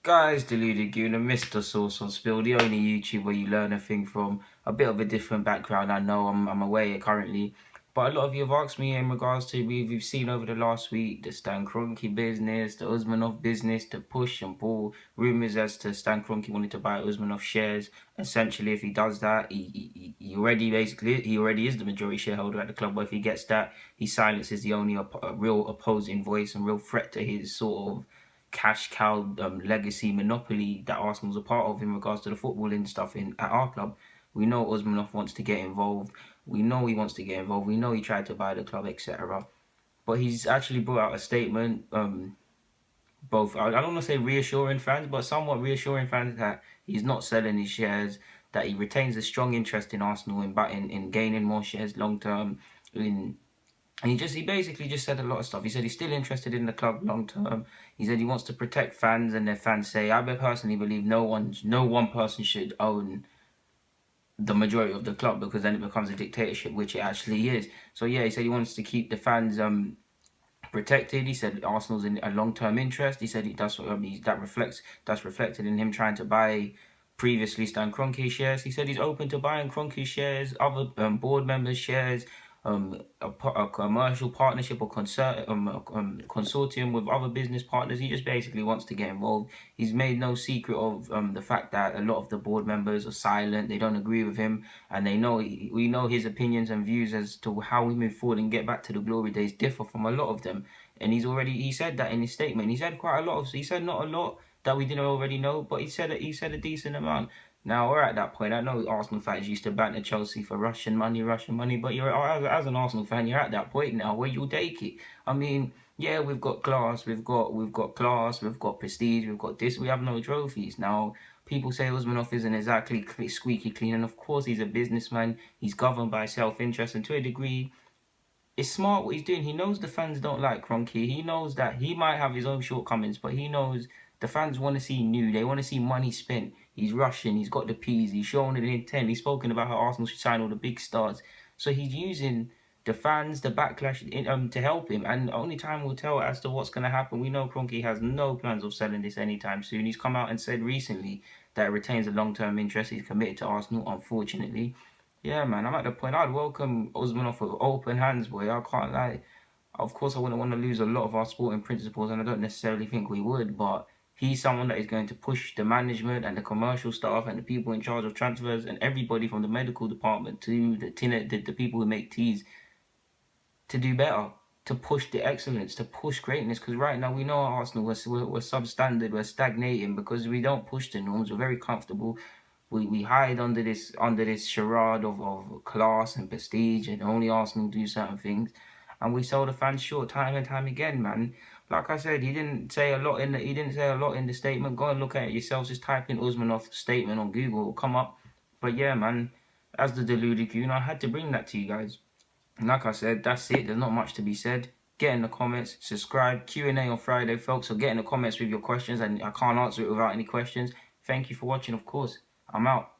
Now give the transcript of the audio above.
Guys, Deluded Goon and Mr. Sauce on Spill, the only YouTube where you learn a thing from a bit of a different background. I know I'm away currently, but a lot of you have asked me in regards to we've seen over the last week the Stan Kroenke business, the Usmanov business, the push and pull rumours as to Stan Kroenke wanted to buy Usmanov shares. Essentially, if he does that, he already is the majority shareholder at the club. But if he gets that, he silences the only real opposing voice and real threat to his sort of cash cow legacy monopoly that Arsenal's a part of in regards to the footballing stuff at our club. We know Usmanov wants to get involved. We know he wants to get involved. We know he tried to buy the club, etc. But he's actually brought out a statement, both I don't want to say reassuring fans, but somewhat reassuring fans that he's not selling his shares, that he retains a strong interest in Arsenal in gaining more shares long term, in and he basically just said a lot of stuff. He said he's still interested in the club long term. He said he wants to protect fans and their fans say. I personally believe no one person should own the majority of the club, because then it becomes a dictatorship, which it actually is. So yeah, he said he wants to keep the fans protected. He said Arsenal's in a long term interest. He said that's reflected in him trying to buy previously Stan Kroenke shares. He said he's open to buying Kroenke shares, other board members' shares, a commercial partnership or consortium with other business partners. He just basically wants to get involved. He's made no secret of the fact that a lot of the board members are silent. They don't agree with him, and we know his opinions and views as to how we move forward and get back to the glory days differ from a lot of them. And he said that in his statement. He said he said not a lot that we didn't already know, but he said a decent amount. Now we're at that point. I know Arsenal fans used to banter Chelsea for Russian money, but as an Arsenal fan, you're at that point now where you'll take it. I mean, yeah, we've got class, we've got class, we've got prestige, we've got this. We have no trophies. Now people say Usmanov isn't exactly squeaky clean, and of course he's a businessman. He's governed by self-interest, and to a degree, it's smart what he's doing. He knows the fans don't like Kroenke. He knows that he might have his own shortcomings, but he knows the fans want to see new. They want to see money spent. He's Russian. He's got the P's. He's shown an intent. He's spoken about how Arsenal should sign all the big stars. So he's using the fans, the backlash, to help him. And only time will tell as to what's going to happen. We know Kroenke has no plans of selling this anytime soon. He's come out and said recently that it retains a long-term interest. He's committed to Arsenal, unfortunately. Yeah, man, I'm at the point I'd welcome Usmanov with open hands, boy. I can't lie. Of course, I wouldn't want to lose a lot of our sporting principles, and I don't necessarily think we would, but he's someone that is going to push the management and the commercial staff and the people in charge of transfers and everybody from the medical department to the people who make teas to do better, to push the excellence, to push greatness. Because right now we know at Arsenal we're substandard, we're stagnating because we don't push the norms. We're very comfortable. We hide under this charade of class and prestige, and only Arsenal do certain things, and we sell the fans short time and time again, man. Like I said, he didn't say a lot in the statement. Go and look at it yourselves. Just type in Usmanov statement on Google, it'll come up. But yeah, man, as the deluded goon, I had to bring that to you guys. And like I said, that's it. There's not much to be said. Get in the comments, subscribe. Q&A on Friday, folks. So get in the comments with your questions, and I can't answer it without any questions. Thank you for watching, of course. I'm out.